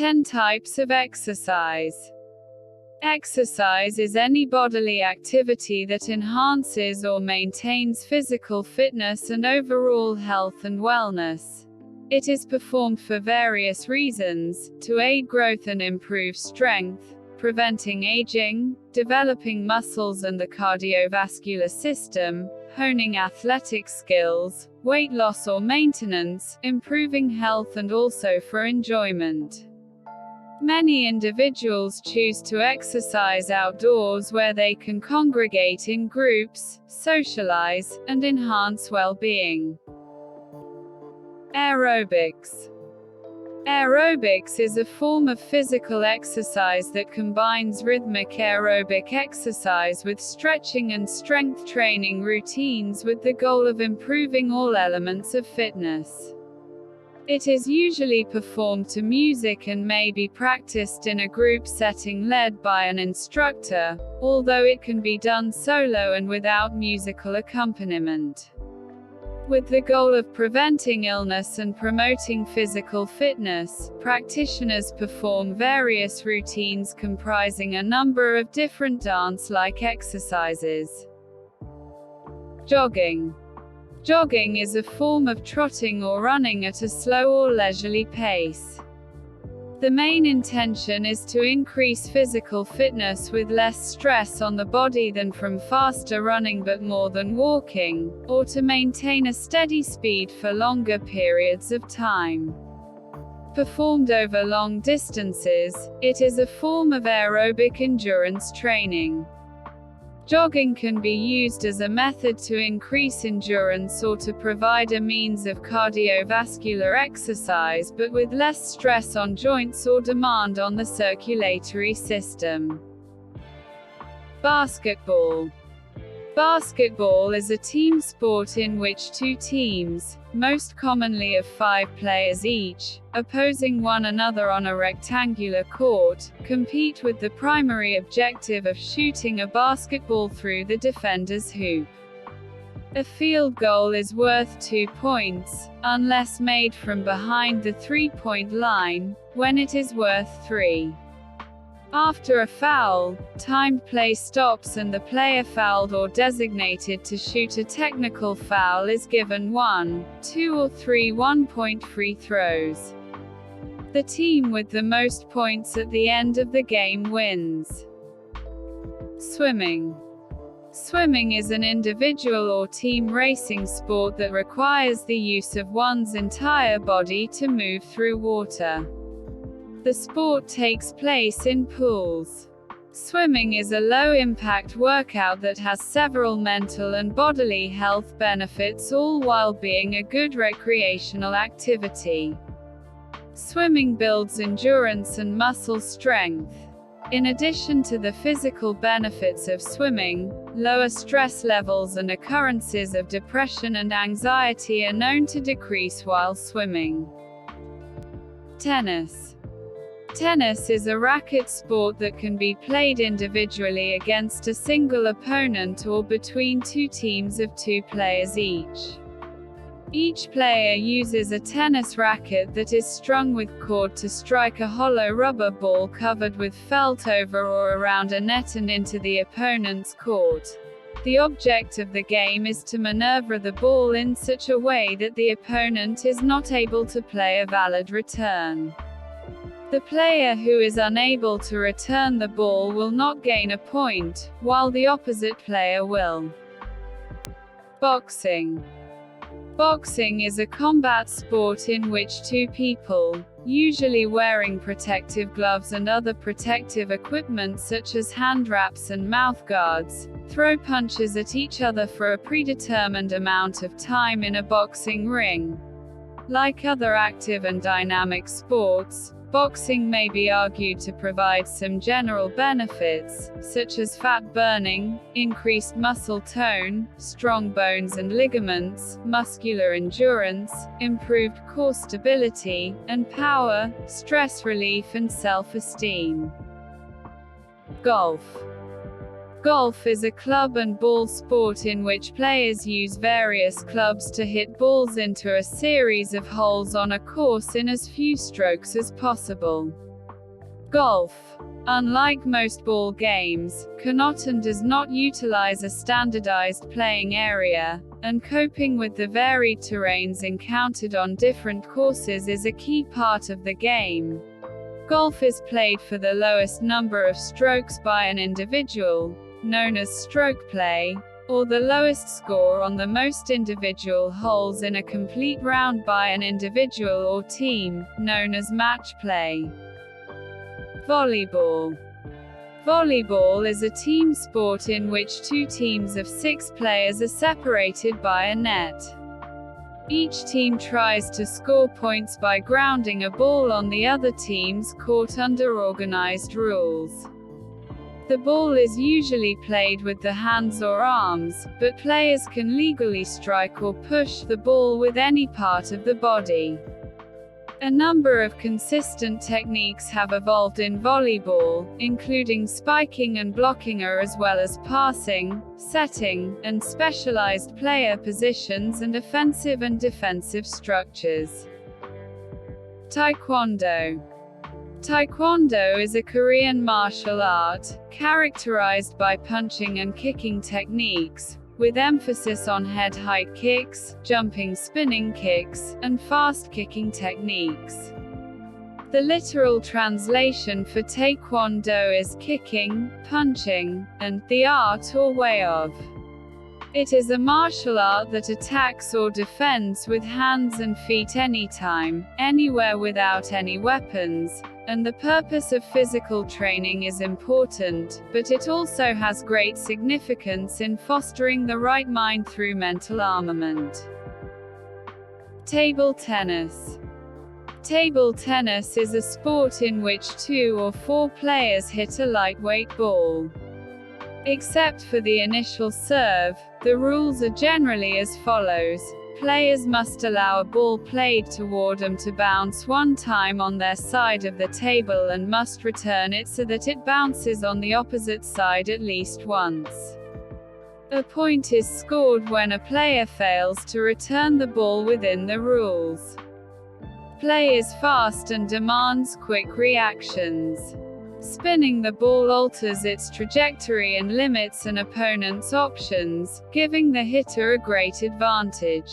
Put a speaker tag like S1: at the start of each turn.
S1: 10 Types of Exercise. Exercise is any bodily activity that enhances or maintains physical fitness and overall health and wellness. It is performed for various reasons: to aid growth and improve strength, preventing aging, developing muscles and the cardiovascular system, honing athletic skills, weight loss or maintenance, improving health, and also for enjoyment. Many individuals choose to exercise outdoors where they can congregate in groups, socialize, and enhance well-being. Aerobics. Aerobics is a form of physical exercise that combines rhythmic aerobic exercise with stretching and strength training routines with the goal of improving all elements of fitness. It is usually performed to music and may be practiced in a group setting led by an instructor, although it can be done solo and without musical accompaniment. With the goal of preventing illness and promoting physical fitness, practitioners perform various routines comprising a number of different dance-like exercises. Jogging. Jogging is a form of trotting or running at a slow or leisurely pace. The main intention is to increase physical fitness with less stress on the body than from faster running but more than walking, or to maintain a steady speed for longer periods of time. Performed over long distances, it is a form of aerobic endurance training. Jogging can be used as a method to increase endurance or to provide a means of cardiovascular exercise but with less stress on joints or demand on the circulatory system. Basketball. Basketball is a team sport in which two teams, most commonly of 5 players each, opposing one another on a rectangular court, compete with the primary objective of shooting a basketball through the defender's hoop. A field goal is worth 2 points, unless made from behind the 3-point line, when it is worth 3. After a foul, timed play stops and the player fouled or designated to shoot a technical foul is given 1, 2 or 3 one-point free throws. The team with the most points at the end of the game wins. Swimming. Swimming is an individual or team racing sport that requires the use of one's entire body to move through water. The sport takes place in pools. Swimming is a low-impact workout that has several mental and bodily health benefits, all while being a good recreational activity. Swimming builds endurance and muscle strength. In addition to the physical benefits of swimming, lower stress levels and occurrences of depression and anxiety are known to decrease while swimming. Tennis. Tennis is a racket sport that can be played individually against a single opponent or between 2 teams of 2 players each. Each player uses a tennis racket that is strung with cord to strike a hollow rubber ball covered with felt over or around a net and into the opponent's court. The object of the game is to maneuver the ball in such a way that the opponent is not able to play a valid return. The player who is unable to return the ball will not gain a point, while the opposite player will. Boxing. Boxing is a combat sport in which 2 people, usually wearing protective gloves and other protective equipment such as hand wraps and mouth guards, throw punches at each other for a predetermined amount of time in a boxing ring. Like other active and dynamic sports, boxing may be argued to provide some general benefits, such as fat burning, increased muscle tone, strong bones and ligaments, muscular endurance, improved core stability, and power, stress relief and self-esteem. Golf. Golf is a club and ball sport in which players use various clubs to hit balls into a series of holes on a course in as few strokes as possible. Golf, unlike most ball games, cannot and does not utilize a standardized playing area, and coping with the varied terrains encountered on different courses is a key part of the game. Golf is played for the lowest number of strokes by an individual, known as stroke play, or the lowest score on the most individual holes in a complete round by an individual or team, known as match play. Volleyball. Volleyball is a team sport in which two teams of 6 players are separated by a net. Each team tries to score points by grounding a ball on the other team's court under organized rules. The ball is usually played with the hands or arms, but players can legally strike or push the ball with any part of the body. A number of consistent techniques have evolved in volleyball, including spiking and blocking as well as passing, setting, and specialized player positions and offensive and defensive structures. Taekwondo. Taekwondo is a Korean martial art, characterized by punching and kicking techniques, with emphasis on head height kicks, jumping spinning kicks, and fast kicking techniques. The literal translation for Taekwondo is kicking, punching, and the art or way of. It is a martial art that attacks or defends with hands and feet anytime, anywhere without any weapons, and the purpose of physical training is important, but it also has great significance in fostering the right mind through mental armament. Table tennis. Table tennis is a sport in which 2 or 4 players hit a lightweight ball. Except for the initial serve, the rules are generally as follows. Players must allow a ball played toward them to bounce 1 time on their side of the table and must return it so that it bounces on the opposite side at least once. A point is scored when a player fails to return the ball within the rules. Play is fast and demands quick reactions. Spinning the ball alters its trajectory and limits an opponent's options, giving the hitter a great advantage.